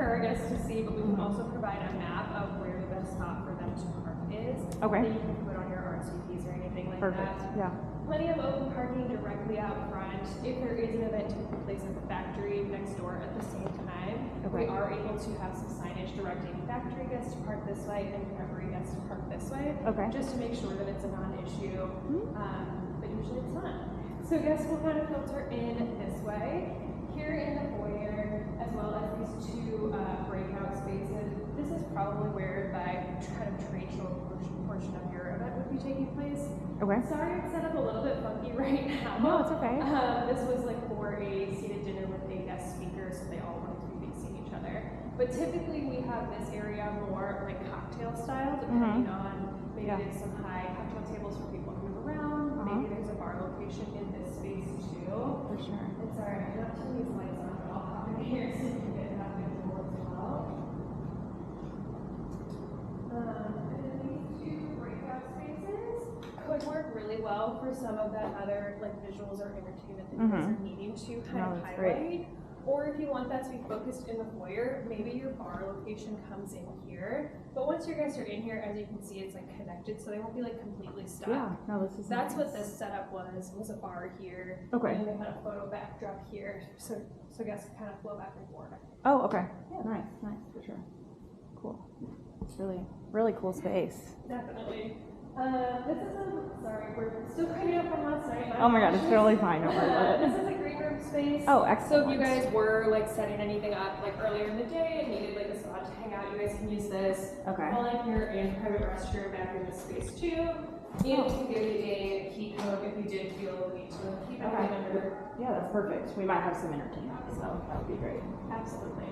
for our guests to see, but we can also provide a map of where the best spot for them to park is. Okay. That you can put on your RSVPs or anything like Perfect. that. Yeah. Plenty of open parking directly out front. If there is an event taking place at the factory next door at the same time, we are able to have some signage directing factory guests to park this way and Reverie guests to park this way. Okay. Just to make sure that it's a non-issue, but usually it's not. So guests will kind of filter in this way. Here in the foyer, as well as these two breakout spaces, this is probably where the kind of trade show portion of your event would be taking place. Okay. Sorry, it's set up a little bit funky right now. No, it's okay. This was like for a seated dinner with a guest speaker, so they all wanted to be facing each other. But typically we have this area more like cocktail style, depending on maybe there's some high cocktail tables for people to move around. Maybe there's a bar location in this space too. For sure. And sorry, I'm not turning these lights on, but I'll pop in here so you can get that visual as well. And then these two breakout spaces could work really well for some of that other like visuals or entertainment that you guys are needing to kind of highlight. Great. Or if you want that to be focused in the foyer, maybe your bar location comes in here. But once your guests are in here, as you can see, it's like connected, so they won't be like completely stuck. Yeah, no, this is That's nice. what this setup was a bar here. Okay. And they had a photo backdrop here, so guests can kind of flow back and forth. Oh, okay. Yeah. Nice, for sure. Cool. It's really cool space. Definitely. This is sorry, we're still cleaning up from last night. Oh my god, it's totally fine. Don't worry about it. This is a green room space. Oh, So excellent. if you guys were like setting anything up like earlier in the day and needed like a spot to hang out, you guys can use this. Okay. Volunteer and private restroom back in this space too. And you can give a key code if you did feel the need to keep it under. Yeah, that's perfect. We might have some entertainment, so that would be great. Absolutely.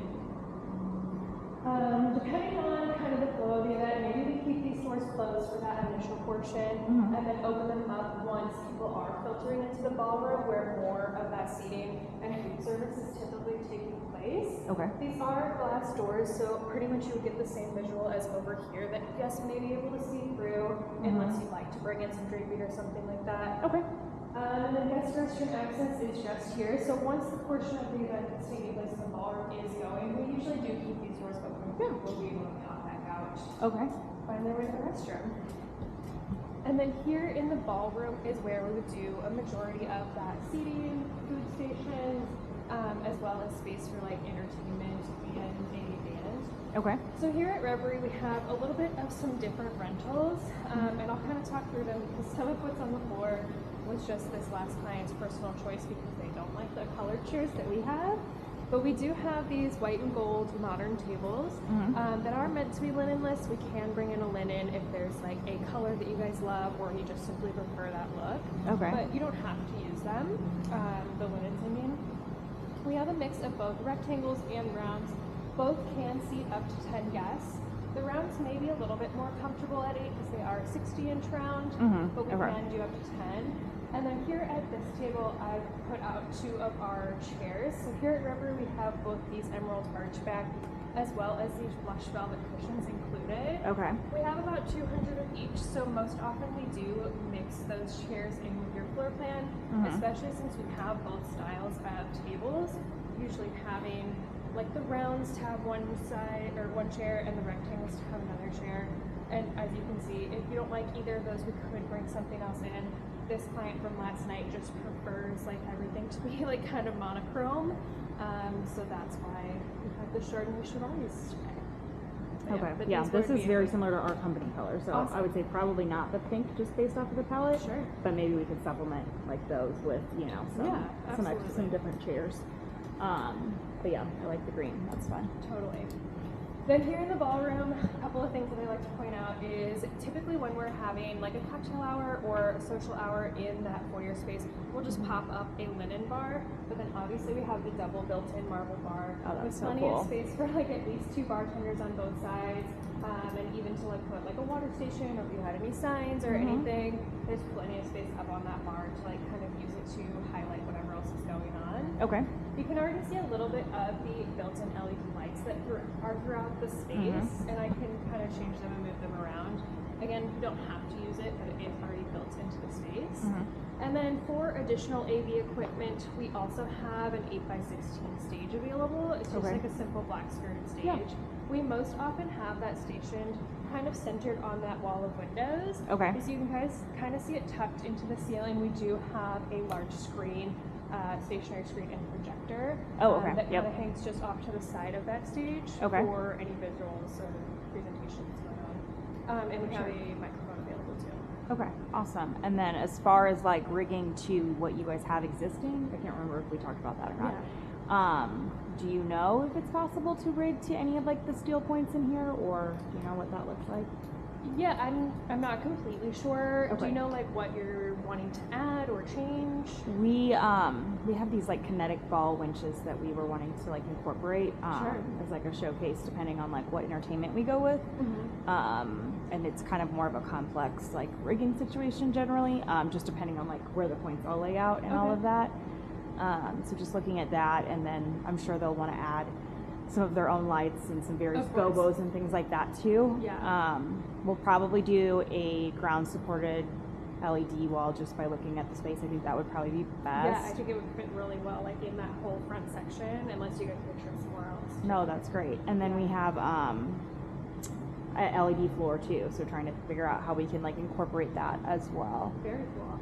Depending on kind of the flow of the event, maybe we keep these doors closed for that initial portion and then open them up once people are filtering into the ballroom where more of that seating and food service is typically taking place. Okay. These are glass doors, so pretty much you would get the same visual as over here that guests may be able to see through unless you'd like to bring in some draping or something like that. Okay. And then guest restroom access is just here. So once the portion of the event that's taking place in the ballroom is going, we usually do keep these doors open. We'll be able to pop back out, Okay. find their way to the restroom. And then here in the ballroom is where we would do a majority of that seating, food stations, as well as space for like entertainment and a band. Okay. So here at Reverie, we have a little bit of some different rentals, and I'll kind of talk through them because some of what's on the floor was just this last client's personal choice because they don't like the colored chairs that we have. But we do have these white and gold modern tables that are meant to be linenless. We can bring in a linen if there's like a color that you guys love or you just simply prefer that look. Okay. But you don't have to use them, the linens I mean. We have a mix of both rectangles and rounds. Both can seat up to 10 guests. The rounds may be a little bit more comfortable at 8 because they are 60-inch round, but we can do up to 10. And then here at this table, I've put out 2 of our chairs. So here at Reverie, we have both these emerald archback as well as these blush velvet cushions included. Okay. We have about 200 of each, so most often we do mix those chairs in with your floor plan, especially since we have both styles of tables, usually having like the rounds to have one side or one chair and the rectangles to have another chair. And as you can see, if you don't like either of those, we could bring something else in. This client from last night just prefers like everything to be like kind of monochrome. So that's why we have the Chardonnay Chevrons today. Okay. But Yeah, these this would is be very similar to our company color, so Awesome. I would say probably not the pink just based off of the palette. Sure. But maybe we could supplement like those with, you know, some absolutely. different chairs. But yeah, I like the green. That's fine. Totally. Then here in the ballroom, a couple of things that I like to point out is typically when we're having like a cocktail hour or a social hour in that foyer space, we'll just pop up a linen bar, but then obviously we have the double built-in marble bar with so plenty cool. of space for like at least 2 bartenders on both sides, and even to like put like a water station or if you had any signs or anything, there's plenty of space up on that bar to like kind of use it to highlight whatever else is going on. Okay. You can already see a little bit of the built-in LED lights that are throughout the space, and I can kind of change them and move them around. Again, you don't have to use it, but it is already built into the space. And then for additional AV equipment, we also have an 8x16 stage available. It's just Okay. like a simple black skirted stage. Yeah. We most often have that stationed kind of centered on that wall of windows. Okay. As you can guys kind of see it tucked into the ceiling, we do have a large screen, stationary screen and projector. Oh, okay. That Yep. kind of hangs just off to the side of that stage Okay. for any visuals or presentations going on. And we have Sure. a microphone available too. Okay, awesome. And then as far as like rigging to what you guys have existing, I can't remember if we talked about that or not. Do you know if it's possible to rig to any of like the steel points in here, or do you know what that looks like? Yeah, I'm not completely sure. Do Okay. you know like what you're wanting to add or change? We have these like kinetic ball winches that we were wanting to like incorporate Sure. as like a showcase depending on like what entertainment we go with. And it's kind of more of a complex like rigging situation generally, just depending on like where the points all lay out and all Okay. of that. So just looking at that, and then I'm sure they'll want to add some of their own lights and some various Of course. gobos and things like that too. Yeah. We'll probably do a ground supported LED wall just by looking at the space. I think that would probably be best. Yeah, I think it would fit really well like in that whole front section, unless you guys picture it somewhere else. No, that's great. And then we have a LED floor too, so trying to figure out how we can like incorporate that as well. Very cool.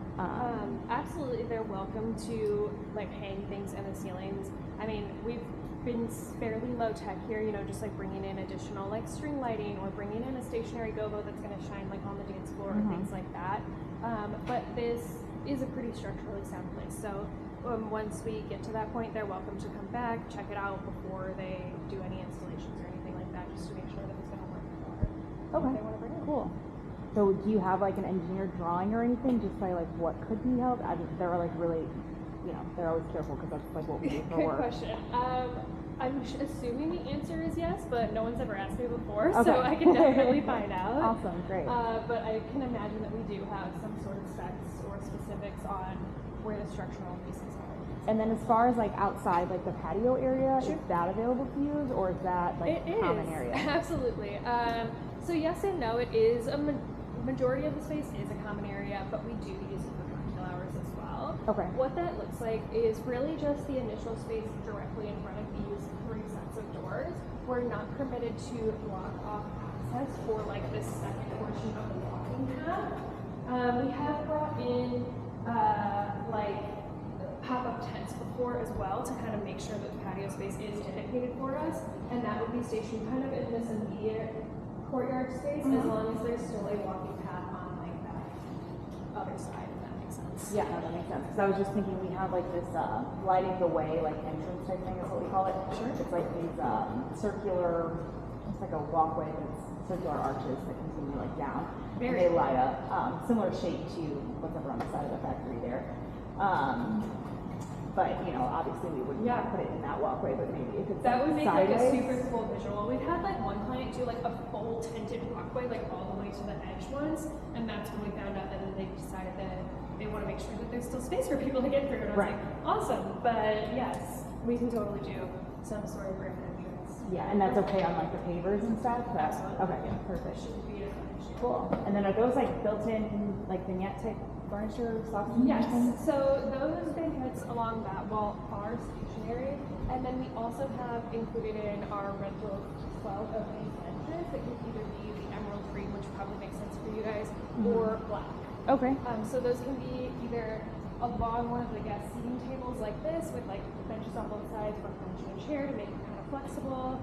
Absolutely, they're welcome to like hang things in the ceilings. I mean, we've been fairly low tech here, you know, just like bringing in additional like string lighting or bringing in a stationary gobo that's going to shine like on the dance floor or things like that. But this is a pretty structurally sound place, so once we get to that point, they're welcome to come back, check it out before they do any installations or anything like that, just to make sure that it's going to work for what Okay, they want to bring in. cool. So do you have like an engineered drawing or anything just by like what could be helped? I mean, they're like really, you know, they're always careful because that's like what we do for Good work. question. I'm assuming the answer is yes, but no one's ever asked me before, Okay. so I can definitely find out. Awesome, great. But I can imagine that we do have some sort of specs or specifics on where the structural pieces are. And then as far as like outside, like the patio area, Sure. is that available to use, or is that like It a common is. area? Absolutely. So yes and no. It is a majority of the space is a common area, but we do use it for cocktail hours as well. Okay. What that looks like is really just the initial space directly in front of these 3 sets of doors. We're not permitted to block off access for like this second portion of the walking path. We have brought in like pop-up tents before as well to kind of make sure that the patio space is dedicated for us, and that would be stationed kind of in this immediate courtyard space as long as there's still a walking path on like that other side, if that makes sense. Yeah, no, that makes sense. Because I was just thinking we have like this lighting the way, like entrance type thing is what we call it. Sure. It's like these circular, it's like a walkway with circular arches that continue like down. Very and they cool. light up. Similar shape to what's over on the side of the factory there. But you know, obviously we wouldn't Yeah. put it in that walkway, but maybe if it's That would make like a sideways. super cool visual. We've had like one client do like a full tinted walkway like all the way to the edge once, and that's when we found out that they decided that they want to make sure that there's still space for people to get through. And I was Right. like, awesome. But yes, we can totally do some sort of grand entrance. Yeah, and that's okay on like the pavers and stuff. Absolutely. Okay, Yeah. perfect. Shouldn't be an issue. Cool. And then are those like built-in like vignette type furniture, stocking? Yes, so those banquets along that wall are stationary, and then we also have included in our rental as well of these benches that can either be the emerald green, which probably makes sense for you guys, or black. Okay. So those can be either along one of the guest seating tables like this, with like benches on both sides, one bench and a chair to make it kind of flexible.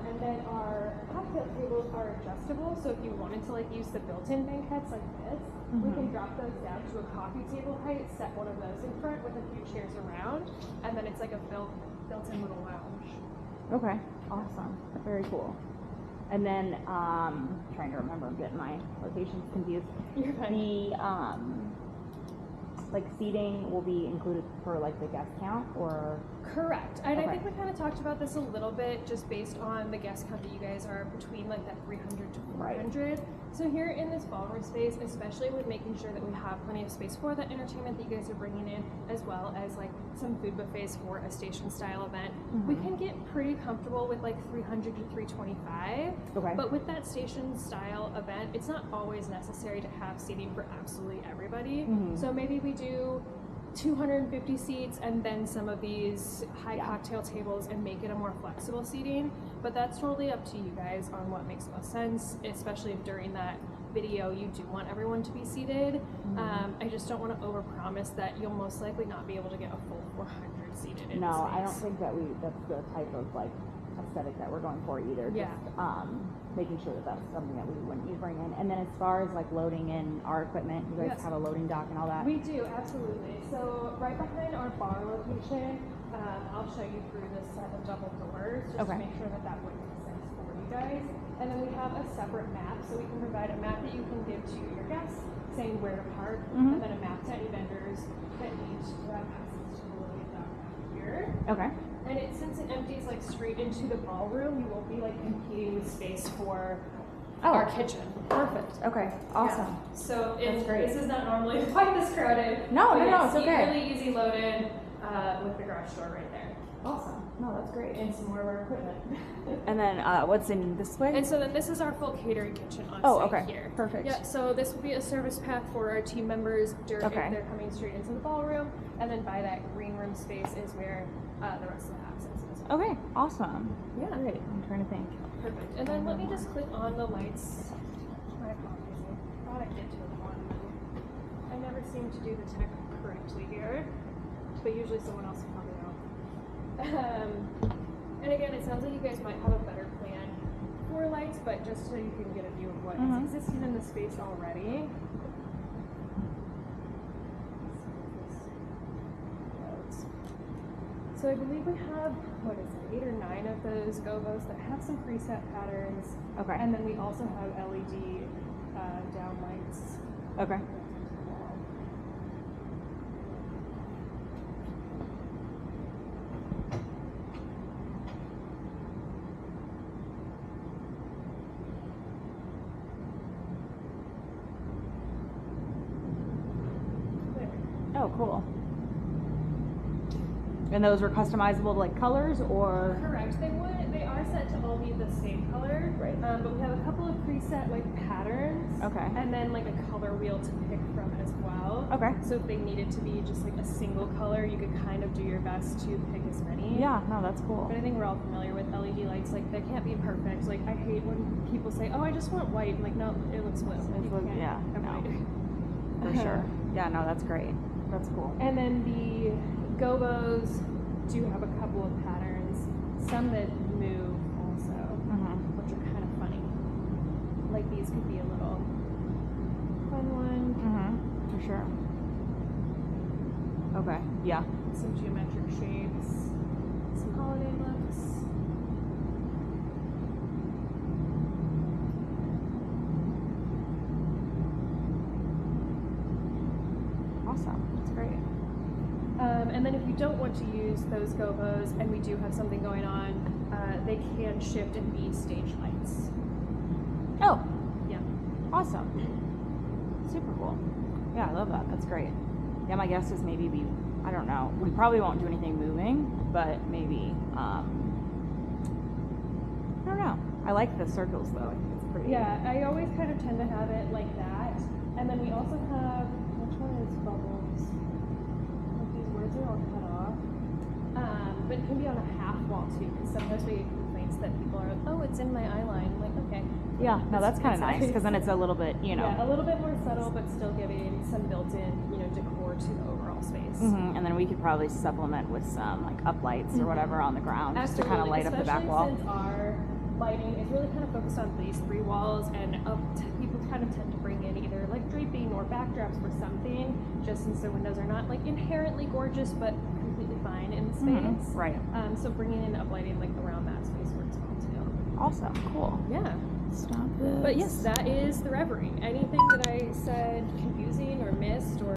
And then our cocktail tables are adjustable, so if you wanted to like use the built-in banquettes like this, we can drop those down to a coffee table height, set one of those in front with a few chairs around, and then it's like a built-in little lounge. Okay. Awesome. Very cool. And then trying to remember, I'm getting my locations confused. You're fine. The like seating will be included for like the guest count, or? Correct. And Okay. I think we kind of talked about this a little bit just based on the guest count that you guys are between like that 300 to 400. So here in this ballroom space, especially with making sure that we have plenty of space for the entertainment that you guys are bringing in, as well as like some food buffets for a station style event, we can get pretty comfortable with like 300 to 325. Okay. But with that station style event, it's not always necessary to have seating for absolutely everybody. So maybe we do 250 seats and then some of these high cocktail tables and make it a more flexible seating. But that's totally up to you guys on what makes most sense, especially if during that video you do want everyone to be seated. I just don't want to overpromise that you'll most likely not be able to get a full 400 seated in No, the I don't space. think that that's the type of like aesthetic that we're going for either. Yeah. Just making sure that that's something that we wouldn't need to bring in. And then as far as like loading in our equipment, you guys Yes. have a loading dock and all that. We do, absolutely. So right behind our bar location, I'll show you through this set of double doors just to make sure that that would make sense for you guys. And then we have a separate map, so we can provide a map that you can give to your guests saying where to park, and then a map to any vendors that need to have access to the loading dock out here. Okay. And since it empties like straight into the ballroom, you won't be like competing with space for our kitchen. Perfect. Okay. Awesome. Yeah. So That's great. this is not normally quite this crowded. No, but no, yes, it's okay. Really easy loaded with the garage door right there. Awesome. No, that's great. And some more of our equipment. And then what's in this way? And so then this is our full catering kitchen on Oh, site okay. here. Perfect. Yeah, so this would be a service path for our team members if Okay. they're coming straight into the ballroom. And then by that green room space is where the rest of the access is. Okay. Awesome. Yeah. Great. I'm trying to think. Perfect. And then let me just click on the lights. My apologies. I thought I did to one. I never seem to do the tech correctly here, but usually someone else will help me out. And again, it sounds like you guys might have a better plan for lights, but just so you can get a view of what is existing in the space already. So I believe we have, 8 or 9 of those gobos that have some preset patterns. Okay. And then we also have LED down lights. Okay. There. Oh, cool. And those were customizable to like colors or? Correct. They are set to all be the same color. Right. But we have a couple of preset like patterns. Okay. And then like a color wheel to pick from as well. Okay. So if they needed to be just like a single color, you could kind of do your best to pick as many. Yeah, no, that's cool. But I think we're all familiar with LED lights. Like they can't be perfect. Like I hate when people say, "Oh, I just want white." I'm like, no, it looks blue. You can't yeah, have no. white. For sure. Yeah, no, that's great. That's cool. And then the gobos do have a couple of patterns, some that move also, which are kind of funny. Like these could be a little fun one. For sure. Okay. Yeah. Some geometric shapes, some holiday looks. Awesome. That's great. And then if you don't want to use those gobos, and we do have something going on, they can shift and be stage lights. Oh, Yeah. awesome. Super cool. Yeah, I love that. That's great. Yeah, my guess is maybe I don't know. We probably won't do anything moving, but maybe, I don't know. I like the circles though. I think it's pretty. Yeah, I always kind of tend to have it like that. And then we also have, which one is bubbles? Like these words are all cut off. But it can be on a half wall too, because sometimes we get complaints that people are like, oh, it's in my eye line. I'm like, okay. Yeah, no, that's kind of It's nice because then it's a little bit, Yeah, a little bit more subtle, but still giving some built-in, decor to the overall space. And then we could probably supplement with some like up lights or whatever on the ground just to kind of light up the back wall. Especially since our lighting is really kind of focused on these 3 walls, and people kind of tend to bring in either like draping or backdrops for something, just since their windows are not like inherently gorgeous, but completely fine in the space. Right. So bringing in up lighting like around that space works well too. Awesome. Cool. Yeah. Stop this. But yes, that is the Reverie. Anything that I said confusing or missed or